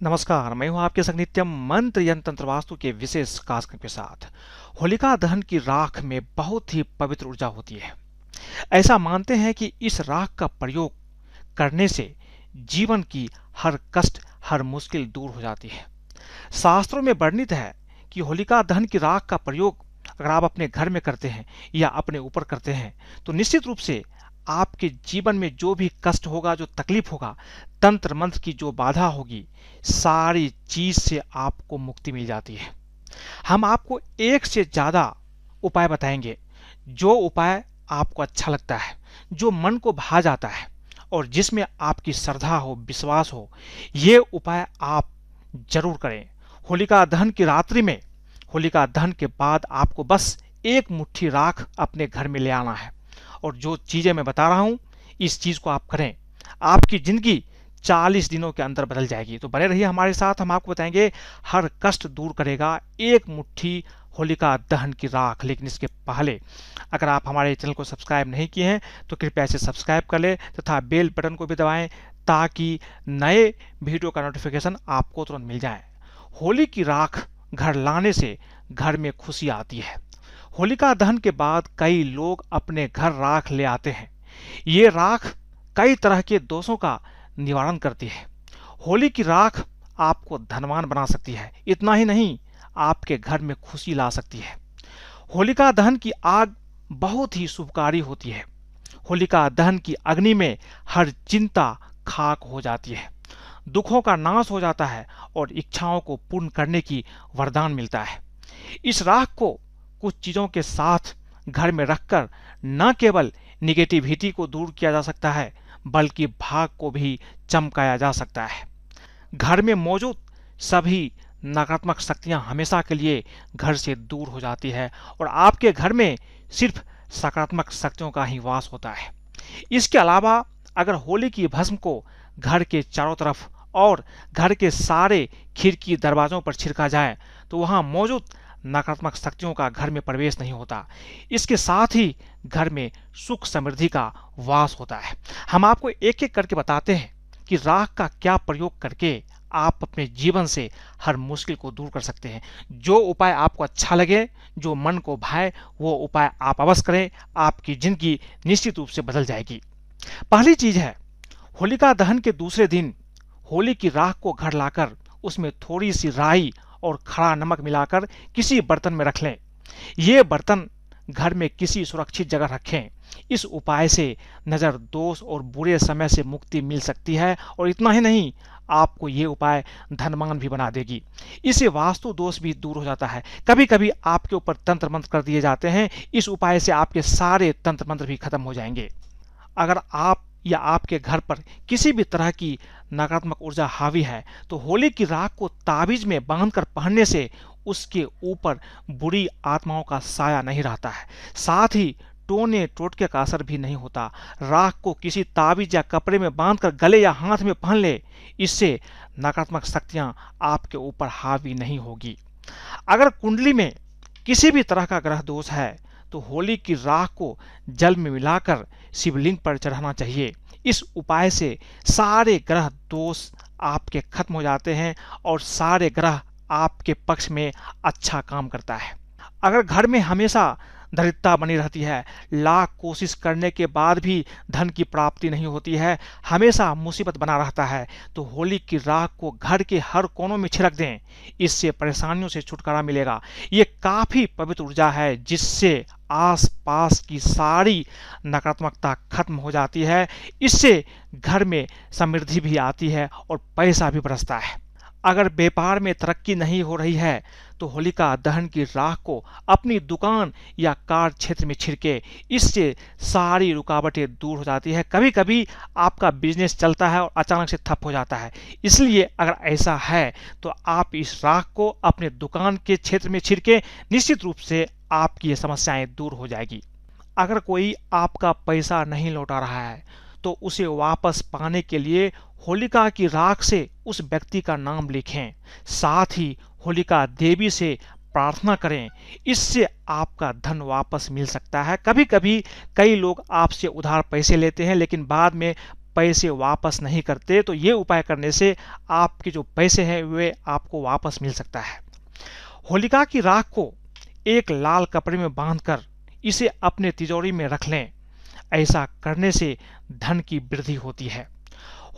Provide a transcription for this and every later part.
नमस्कार, मैं हूं आपके संग नित्यम मंत्र यंत्र तंत्र वास्तु के विशेष कार्यक्रम के साथ। होलिका दहन की राख में बहुत ही पवित्र ऊर्जा होती है। ऐसा मानते हैं कि इस राख का प्रयोग करने से जीवन की हर कष्ट, हर मुश्किल दूर हो जाती है। शास्त्रों में वर्णित है कि होलिका दहन की राख का प्रयोग अगर आप अपने घर में करते हैं या अपने ऊपर करते हैं तो निश्चित रूप से आपके जीवन में जो भी कष्ट होगा, जो तकलीफ होगा, तंत्र मंत्र की जो बाधा होगी, सारी चीज से आपको मुक्ति मिल जाती है। हम आपको एक से ज्यादा उपाय बताएंगे। जो उपाय आपको अच्छा लगता है, जो मन को भा जाता है और जिसमें आपकी श्रद्धा हो, विश्वास हो, ये उपाय आप जरूर करें। होलिका दहन की रात्रि में, होलिका दहन के बाद आपको बस एक मुट्ठी राख अपने घर में ले आना है और जो चीजें मैं बता रहा हूं, इस चीज को आप करें, आपकी जिंदगी 40 दिनों के अंदर बदल जाएगी। तो बने रहिए हमारे साथ, हम आपको बताएंगे हर कष्ट दूर करेगा एक मुट्ठी होलिका दहन की राख। लेकिन इसके पहले अगर आप हमारे चैनल को सब्सक्राइब नहीं किए हैं तो कृपया इसे सब्सक्राइब कर ले तथा बेल बटन को भी दबाएं ताकि नए वीडियो का नोटिफिकेशन आपको तुरंत मिल जाए। होली की राख घर लाने से घर में खुशी आती है। होलिका दहन के बाद कई लोग अपने घर राख ले आते हैं। ये राख कई तरह के दोषों का निवारण करती है। होली की राख आपको धनवान बना सकती है। इतना ही नहीं, आपके घर में खुशी ला सकती है। होलिका दहन की आग बहुत ही शुभकारी होती है। होलिका दहन की अग्नि में हर चिंता खाक हो जाती है, दुखों का नाश हो जाता है और इच्छाओं को पूर्ण करने की वरदान मिलता है। इस राख को कुछ चीजों के साथ घर में रखकर न केवल निगेटिविटी को दूर किया जा सकता है बल्कि भाग को भी चमकाया जा सकता है। घर में मौजूद सभी नकारात्मक शक्तियां हमेशा के लिए घर से दूर हो जाती है और आपके घर में सिर्फ सकारात्मक शक्तियों का ही वास होता है। इसके अलावा अगर होली की भस्म को घर के चारों तरफ और घर के सारे खिड़की दरवाजों पर छिड़का जाए तो वहां मौजूद नकारात्मक शक्तियों का घर में प्रवेश नहीं होता। इसके साथ ही घर में सुख समृद्धि का वास होता है। हम आपको एक एक करके बताते हैं कि राख का क्या प्रयोग करके आप अपने जीवन से हर मुश्किल को दूर कर सकते हैं। जो उपाय आपको अच्छा लगे, जो मन को भाए, वो उपाय आप अवश्य करें। आपकी जिंदगी निश्चित रूप से बदल जाएगी। पहली चीज है, होलिका दहन के दूसरे दिन होली की राख को घर लाकर उसमें थोड़ी सी राई और खड़ा नमक मिलाकर किसी बर्तन में रख लें। ये बर्तन घर में किसी सुरक्षित जगह रखें। इस उपाय से नजर दोष और बुरे समय से मुक्ति मिल सकती है और इतना ही नहीं, आपको ये उपाय धनवान भी बना देगी। इससे वास्तु दोष भी दूर हो जाता है। कभी कभी आपके ऊपर तंत्र मंत्र कर दिए जाते हैं, इस उपाय से आपके सारे तंत्र मंत्र भी खत्म हो जाएंगे। अगर आप या आपके घर पर किसी भी तरह की नकारात्मक ऊर्जा हावी है तो होली की राख को ताबीज में बांधकर पहनने से उसके ऊपर बुरी आत्माओं का साया नहीं रहता है। साथ ही टोने टोटके का असर भी नहीं होता। राख को किसी ताबीज या कपड़े में बांधकर गले या हाथ में पहन ले, इससे नकारात्मक शक्तियां आपके ऊपर हावी नहीं होगी। अगर कुंडली में किसी भी तरह का ग्रह दोष है तो होली की राख को जल में मिलाकर शिवलिंग पर चढ़ाना चाहिए। इस उपाय से सारे ग्रह दोष आपके खत्म हो जाते हैं और सारे ग्रह आपके पक्ष में अच्छा काम करता है। अगर घर में हमेशा दरिद्रता बनी रहती है, लाख कोशिश करने के बाद भी धन की प्राप्ति नहीं होती है, हमेशा मुसीबत बना रहता है, तो होली की राख को घर के हर कोनों में छिड़क दें। इससे परेशानियों से छुटकारा मिलेगा। ये काफी पवित्र ऊर्जा है जिससे आस पास की सारी नकारात्मकता खत्म हो जाती है। इससे घर में समृद्धि भी आती है और पैसा भी बरसता है। अगर व्यापार में तरक्की नहीं हो रही है तो होलिका दहन की राख को अपनी दुकान या कार क्षेत्र में छिड़के। इससे सारी रुकावटें दूर हो जाती है। कभी कभी आपका बिजनेस चलता है और अचानक से ठप हो जाता है, इसलिए अगर ऐसा है तो आप इस राख को अपने दुकान के क्षेत्र में छिड़के। निश्चित रूप से आपकी ये समस्याएं दूर हो जाएगी। अगर कोई आपका पैसा नहीं लौटा रहा है तो उसे वापस पाने के लिए होलिका की राख से उस व्यक्ति का नाम लिखें। साथ ही होलिका देवी से प्रार्थना करें, इससे आपका धन वापस मिल सकता है। कभी कभी कई लोग आपसे उधार पैसे लेते हैं लेकिन बाद में पैसे वापस नहीं करते, तो ये उपाय करने से आपके जो पैसे हैं वे आपको वापस मिल सकता है। होलिका की राख को एक लाल कपड़े में बांधकर इसे अपने तिजोरी में रख लें। ऐसा करने से धन की वृद्धि होती है।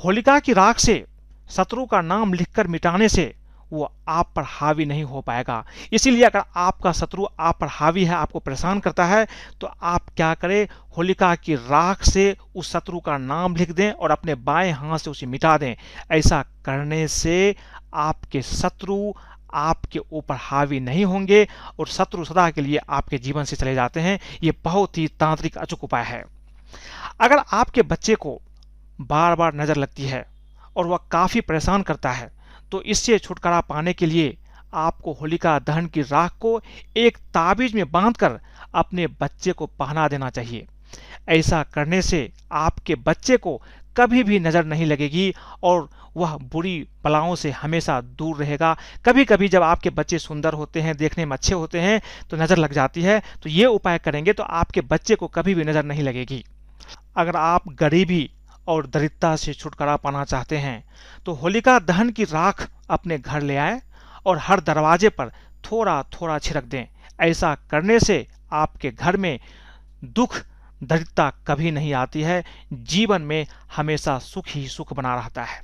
होलिका की राख से शत्रु का नाम लिखकर मिटाने से वो आप पर हावी नहीं हो पाएगा। इसीलिए अगर आपका शत्रु आप पर हावी है, आपको परेशान करता है, तो आप क्या करें, होलिका की राख से उस शत्रु का नाम लिख दें और अपने बाएं हाथ से उसे मिटा दें। ऐसा करने से आपके शत्रु आपके ऊपर हावी नहीं होंगे और शत्रु सदा के लिए आपके जीवन से चले जाते हैं। ये बहुत ही तांत्रिक अचूक उपाय है। अगर आपके बच्चे को बार बार नजर लगती है और वह काफी परेशान करता है, तो इससे छुटकारा पाने के लिए आपको होलिका दहन की राख को एक ताबीज में बांधकर अपने बच्चे को पहना देना चाहिए। ऐसा करने से आपके बच्चे को कभी भी नजर नहीं लगेगी और वह बुरी बलाओं से हमेशा दूर रहेगा। कभी कभी जब आपके बच्चे सुंदर होते हैं, देखने में अच्छे होते हैं, तो नजर लग जाती है। तो ये उपाय करेंगे तो आपके बच्चे को कभी भी नजर नहीं लगेगी। अगर आप गरीबी और दरिद्रता से छुटकारा पाना चाहते हैं, तो होलिका दहन की राख अपने घर ले आए और हर दरवाजे पर थोड़ा थोड़ा छिड़क दें। ऐसा करने से आपके घर में दुख दरिद्रता कभी नहीं आती है। जीवन में हमेशा सुख ही सुख बना रहता है।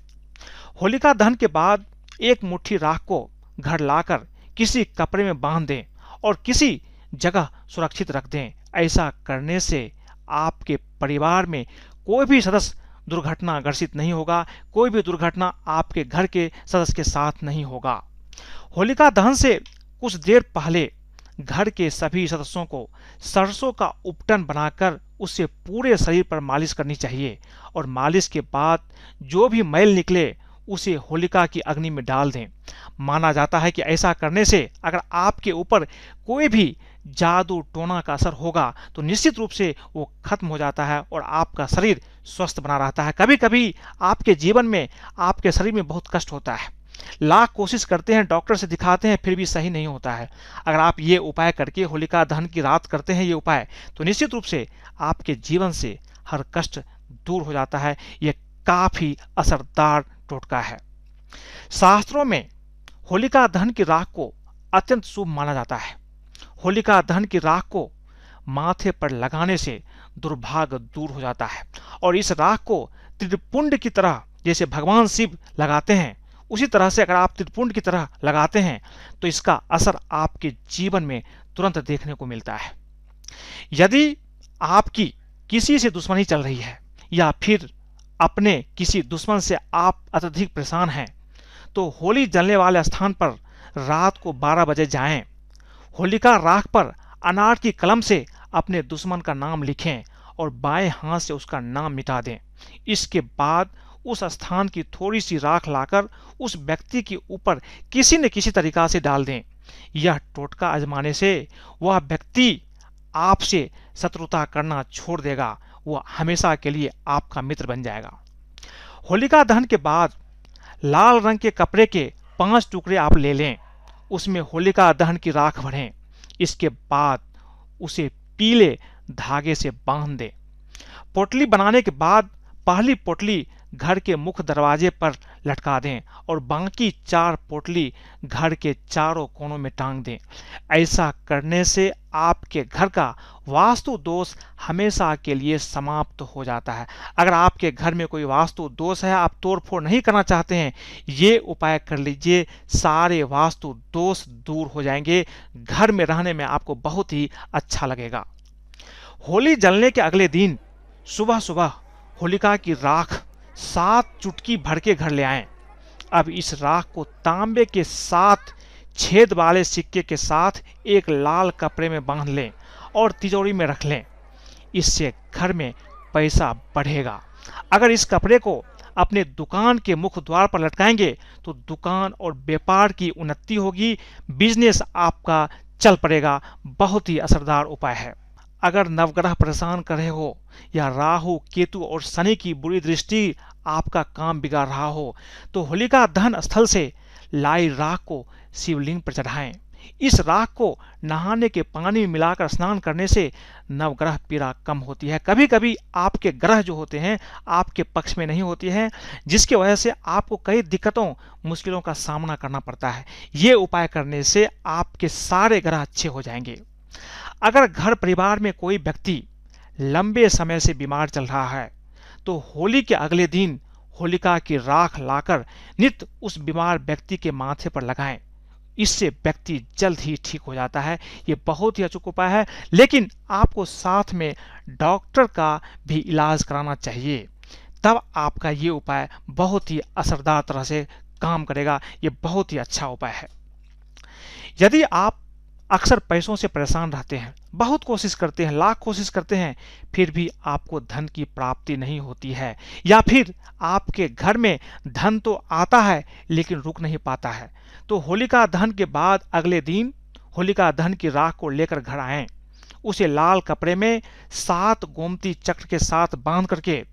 होलिका दहन के बाद एक मुट्ठी राख को घर लाकर किसी कपड़े में बांध दें और किसी जगह सुरक्षित रख दें। ऐसा करने से आपके परिवार में कोई भी सदस्य दुर्घटना ग्रसित नहीं होगा, कोई भी दुर्घटना आपके घर के सदस्य के साथ नहीं होगा। होलिका दहन से कुछ देर पहले घर के सभी सदस्यों को सरसों का उपटन बनाकर उससे पूरे शरीर पर मालिश करनी चाहिए और मालिश के बाद जो भी मैल निकले उसे होलिका की अग्नि में डाल दें। माना जाता है कि ऐसा करने से अगर आपके ऊपर कोई भी जादू टोना का असर होगा तो निश्चित रूप से वो खत्म हो जाता है और आपका शरीर स्वस्थ बना रहता है। कभी कभी आपके जीवन में आपके शरीर में बहुत कष्ट होता है, लाख कोशिश करते हैं, डॉक्टर से दिखाते हैं, फिर भी सही नहीं होता है। अगर आप ये उपाय करके होलिका दहन की रात करते हैं ये उपाय, तो निश्चित रूप से आपके जीवन से हर कष्ट दूर हो जाता है। यह काफी असरदार टोटका है। शास्त्रों में होलिका दहन की राख को अत्यंत शुभ माना जाता है। होलिका दहन की राख को माथे पर लगाने से दुर्भाग्य दूर हो जाता है और इस राख को त्रिपुंड की तरह जैसे भगवान शिव लगाते हैं, उसी तरह से अगर आप त्रिपुंड की तरह लगाते हैं तो इसका असर आपके जीवन में तुरंत देखने को मिलता है। यदि आपकी किसी से दुश्मनी चल रही है या फिर अपने किसी दुश्मन से आप अत्यधिक परेशान हैं, तो होली जलने वाले स्थान पर रात को 12 बजे जाएं। होलिका राख पर अनार की कलम से अपने दुश्मन का नाम लिखें और बाएं हाथ से उसका नाम मिटा दें। इसके बाद उस स्थान की थोड़ी सी राख लाकर उस व्यक्ति के ऊपर किसी न किसी तरीका से डाल दें। यह टोटका आजमाने से वह व्यक्ति आपसे शत्रुता करना छोड़ देगा, वह हमेशा के लिए आपका मित्र बन जाएगा। होलिका दहन के बाद लाल रंग के कपड़े के 5 टुकड़े आप ले लें, उसमें होलिका दहन की राख भरें। इसके बाद उसे पीले धागे से बांध दें। पोटली बनाने के बाद पहली पोटली घर के मुख्य दरवाजे पर लटका दें और बाकी 4 पोटली घर के चारों कोनों में टांग दें। ऐसा करने से आपके घर का वास्तु दोष हमेशा के लिए समाप्त हो जाता है। अगर आपके घर में कोई वास्तु दोष है, आप तोड़फोड़ नहीं करना चाहते हैं, ये उपाय कर लीजिए, सारे वास्तु दोष दूर हो जाएंगे। घर में रहने में आपको बहुत ही अच्छा लगेगा। होली जलने के अगले दिन सुबह सुबह होलिका की राख 7 चुटकी भर के घर ले आएं। अब इस राख को तांबे के 7 छेद वाले सिक्के के साथ एक लाल कपड़े में बांध लें और तिजोरी में रख लें। इससे घर में पैसा बढ़ेगा। अगर इस कपड़े को अपने दुकान के मुख्य द्वार पर लटकाएंगे तो दुकान और व्यापार की उन्नति होगी, बिजनेस आपका चल पड़ेगा। बहुत ही असरदार उपाय है। अगर नवग्रह परेशान कर रहे हो या राहु केतु और शनि की बुरी दृष्टि आपका काम बिगाड़ रहा हो, तो होलिका दहन स्थल से लाई राख को शिवलिंग पर चढ़ाएं। इस राख को नहाने के पानी में मिलाकर स्नान करने से नवग्रह पीड़ा कम होती है। कभी कभी आपके ग्रह जो होते हैं आपके पक्ष में नहीं होती है, जिसकी वजह से आपको कई दिक्कतों मुश्किलों का सामना करना पड़ता है। ये उपाय करने से आपके सारे ग्रह अच्छे हो जाएंगे। अगर घर परिवार में कोई व्यक्ति लंबे समय से बीमार चल रहा है तो होली के अगले दिन होलिका की राख लाकर नित्य उस बीमार व्यक्ति के माथे पर लगाएं। इससे व्यक्ति जल्द ही ठीक हो जाता है। ये बहुत ही अचूक उपाय है, लेकिन आपको साथ में डॉक्टर का भी इलाज कराना चाहिए, तब आपका ये उपाय बहुत ही असरदार तरह से काम करेगा। ये बहुत ही अच्छा उपाय है। यदि आप अक्सर पैसों से परेशान रहते हैं, बहुत कोशिश करते हैं, लाख कोशिश करते हैं, फिर भी आपको धन की प्राप्ति नहीं होती है, या फिर आपके घर में धन तो आता है लेकिन रुक नहीं पाता है, तो होलिका दहन के बाद अगले दिन होलिका दहन की राख को लेकर घर आएं। उसे लाल कपड़े में 7 गोमती चक्र के साथ बांध करके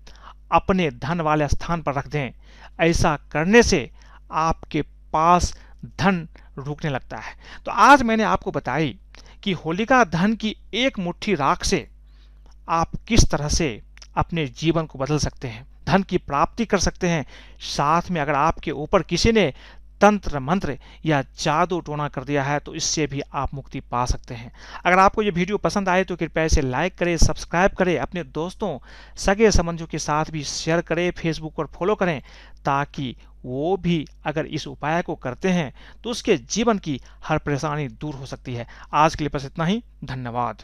अपने धन वाले स्थान पर रख दें। ऐसा करने से आपके पास धन रुकने लगता है। तो आज मैंने आपको बताई कि होलिका दहन की एक मुट्ठी राख से आप किस तरह से अपने जीवन को बदल सकते हैं, धन की प्राप्ति कर सकते हैं। साथ में अगर आपके ऊपर किसी ने तंत्र मंत्र या जादू टोना कर दिया है तो इससे भी आप मुक्ति पा सकते हैं। अगर आपको ये वीडियो पसंद आए तो कृपया इसे लाइक करें, सब्सक्राइब करें, अपने दोस्तों सगे संबंधियों के साथ भी शेयर करें, फेसबुक पर फॉलो करें, ताकि वो भी अगर इस उपाय को करते हैं तो उसके जीवन की हर परेशानी दूर हो सकती है। आज के लिए बस इतना ही। धन्यवाद।